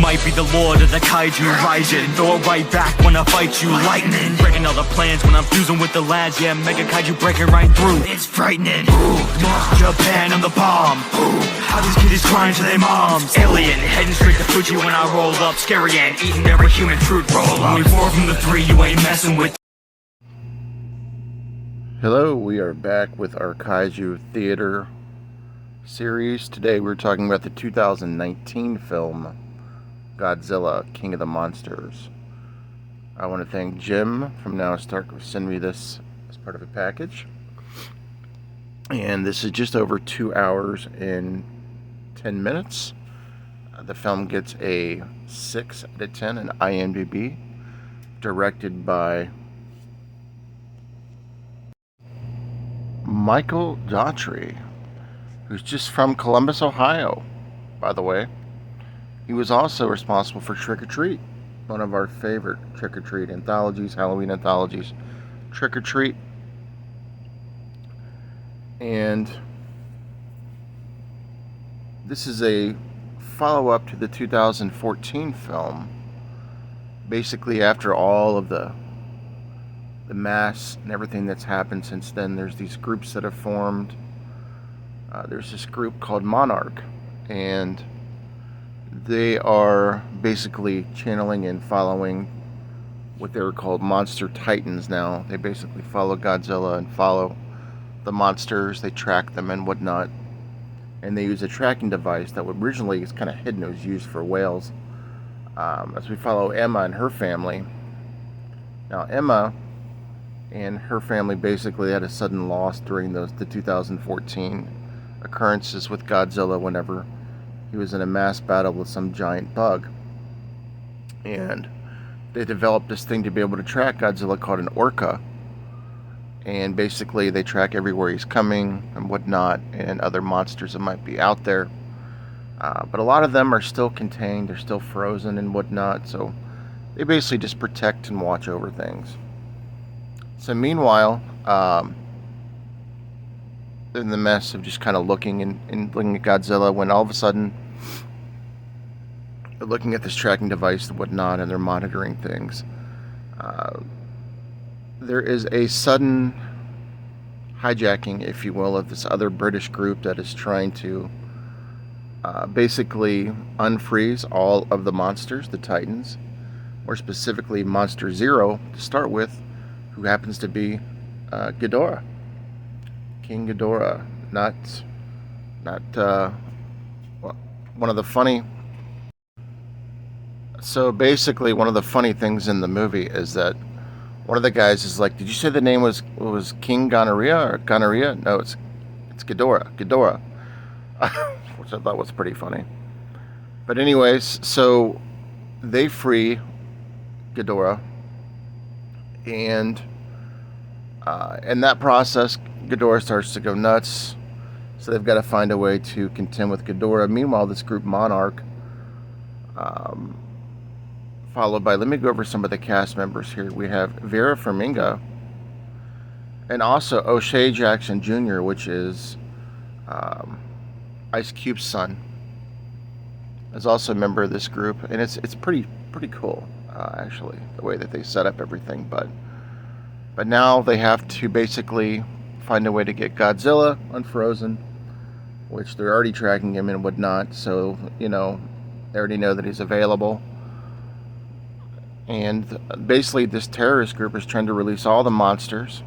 might be the lord of the kaiju rising. Throw it right back when I fight you, lightning. Breaking all the plans when I'm fusing with the lads. Yeah, mega kaiju breaking right through. It's frightening. Japan, I'm the bomb. How these kiddies crying to their moms. Alien, heading straight to Fuji when I roll up. Scary and eating every human fruit roll up. Only 4 from the 3, you ain't messing with. Hello, we are back with our Kaiju Theater series. Today we're talking about the 2019 film Godzilla, King of the Monsters. I want to thank Jim from Now Stark for sending me this as part of a package. And this is just over 2 hours and 10 minutes. The film gets a 6 out of 10 in IMDb. Directed by Michael Daughtry, who's just from Columbus, Ohio, by the way. He was also responsible for Trick or Treat, one of our favorite Trick or Treat anthologies, Halloween anthologies, Trick or Treat. And this is a follow-up to the 2014 film. Basically, after all of the mass and everything that's happened since then, there's these groups that have formed. There's this group called Monarch, and they are basically channeling and following what they were called Monster Titans now. They basically follow Godzilla and follow the monsters. They track them and whatnot. And they use a tracking device that originally is kind of hidden. It was used for whales. As we follow Emma and her family. Now, Emma and her family basically had a sudden loss during the 2014 occurrences with Godzilla whenever he was in a mass battle with some giant bug. And they developed this thing to be able to track Godzilla called an orca. And basically they track everywhere he's coming and whatnot, and other monsters that might be out there. But a lot of them are still contained, they're still frozen and whatnot, so they basically just protect and watch over things. So meanwhile, in the mess of just kind of looking and looking at Godzilla, when all of a sudden they're looking at this tracking device and whatnot, and they're monitoring things, there is a sudden hijacking, if you will, of this other British group that is trying to basically unfreeze all of the monsters, the Titans, more specifically Monster Zero to start with, who happens to be Ghidorah, King Ghidorah. Not one of the funny. So basically, one of the funny things in the movie is that one of the guys is like, "Did you say the name was King Gonorrhea or Gonorrhea?" No, it's Ghidorah, which I thought was pretty funny. But anyways, so they free Ghidorah, and in that process, Ghidorah starts to go nuts. So they've got to find a way to contend with Ghidorah. Meanwhile, this group Monarch, followed by, let me go over some of the cast members here. We have Vera Farmiga, and also O'Shea Jackson Jr., which is Ice Cube's son, is also a member of this group, and it's pretty cool, actually, the way that they set up everything. But now they have to basically find a way to get Godzilla unfrozen, which they're already tracking him and whatnot. So they already know that he's available. And basically this terrorist group is trying to release all the monsters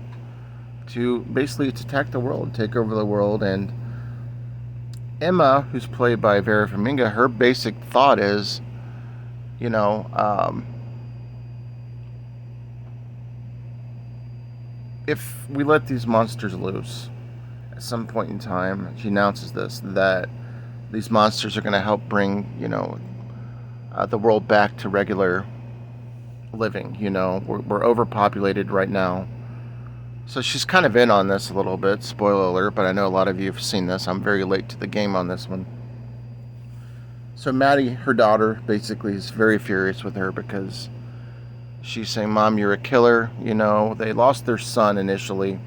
to attack the world, take over the world. And Emma, who's played by Vera Farmiga, her basic thought is, if we let these monsters loose at some point in time, she announces that these monsters are going to help bring, the world back to regular living. We're overpopulated right now. So she's kind of in on this a little bit. Spoiler alert, but I know a lot of you have seen this. I'm very late to the game on this one. So Maddie, her daughter, basically is very furious with her because she's saying, "Mom, you're a killer." They lost their son initially,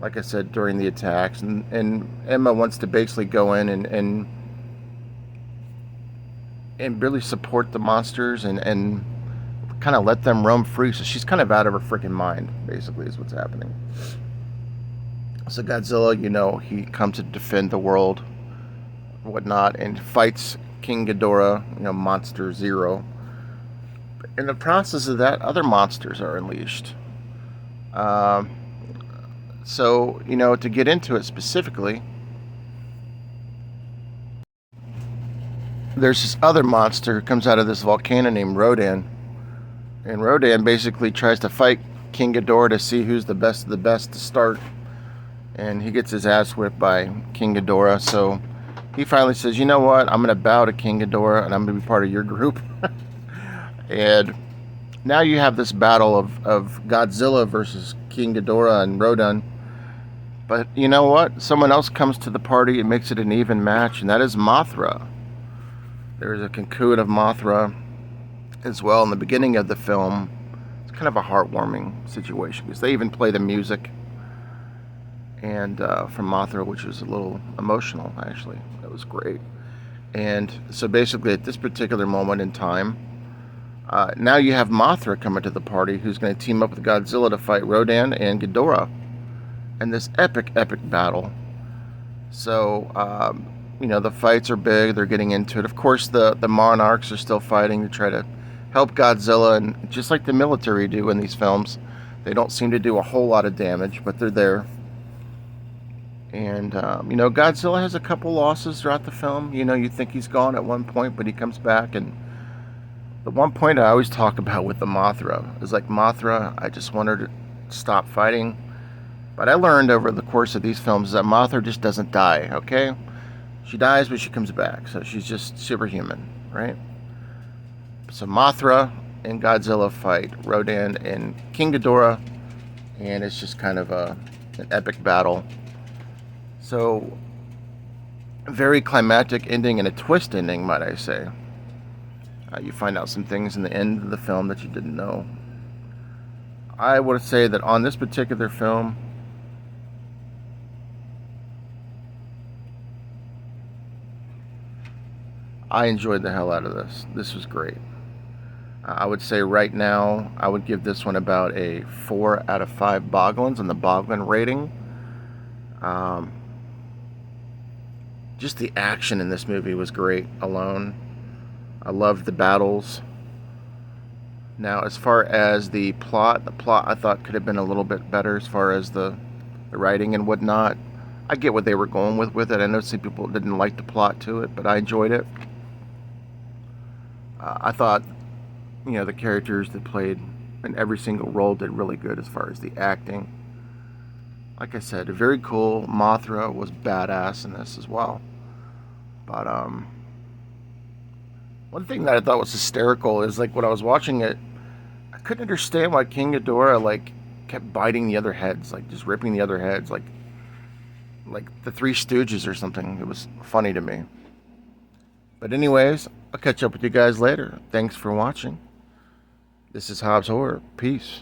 like I said, during the attacks. And Emma wants to basically go in and and really support the monsters and kind of let them roam free. So she's kind of out of her freaking mind, basically, is what's happening. So Godzilla, you know, he comes to defend the world, whatnot, and fights King Ghidorah, you know, Monster Zero. In the process of that, other monsters are unleashed. So, you know, to get into it specifically, there's this other monster who comes out of this volcano named Rodan. And Rodan basically tries to fight King Ghidorah to see who's the best of the best to start. And he gets his ass whipped by King Ghidorah. So he finally says, you know what, I'm going to bow to King Ghidorah and I'm going to be part of your group. And now you have this battle of Godzilla versus King Ghidorah and Rodan. But you know what? Someone else comes to the party and makes it an even match, and that is Mothra. There's a cocoon of Mothra as well in the beginning of the film. It's kind of a heartwarming situation because they even play the music and from Mothra, which was a little emotional, actually. That was great. And so basically at this particular moment in time, now you have Mothra coming to the party, who's going to team up with Godzilla to fight Rodan and Ghidorah in this epic battle. So, you know, the fights are big. They're getting into it. Of course, the monarchs are still fighting to try to help Godzilla, and just like the military do in these films, they don't seem to do a whole lot of damage, but they're there. And, you know, Godzilla has a couple losses throughout the film. You know, you think he's gone at one point, but he comes back. And the one point I always talk about with the Mothra is like, Mothra, I just want her to stop fighting. But I learned over the course of these films that Mothra just doesn't die, okay? She dies, but she comes back. So she's just superhuman, right? So Mothra and Godzilla fight Rodan and King Ghidorah. And it's just kind of an epic battle. So, a very climactic ending and a twist ending, might I say. You find out some things in the end of the film that you didn't know. I would say that on this particular film, I enjoyed the hell out of this. This was great. I would say right now, I would give this one about a 4 out of 5 Boglins on the Boglin rating. Just the action in this movie was great alone. I loved the battles. Now, as far as the plot I thought could have been a little bit better as far as the writing and whatnot. I get what they were going with it. I know some people didn't like the plot to it, but I enjoyed it. I thought, you know, the characters that played in every single role did really good as far as the acting. Like I said, very cool. Mothra was badass in this as well. But one thing that I thought was hysterical is, like, when I was watching it, I couldn't understand why King Ghidorah, like, kept biting the other heads, like, just ripping the other heads, like the Three Stooges or something. It was funny to me. But anyways, I'll catch up with you guys later. Thanks for watching. This is Hobbs Horror. Peace.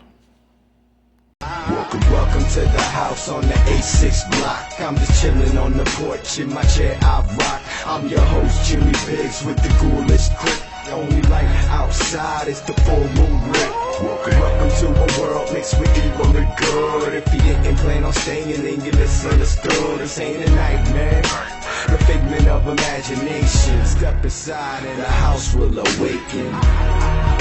Welcome to the house on the A6 block. I'm just chilling on the porch in my chair I rock. I'm your host Jimmy Biggs with the coolest clip. The only light outside is the full moon lit. Welcome to a world mixed with evil and good. If you ain't plan on staying, then you misunderstood. This ain't a nightmare, the figment of imagination. Step aside and the house will awaken.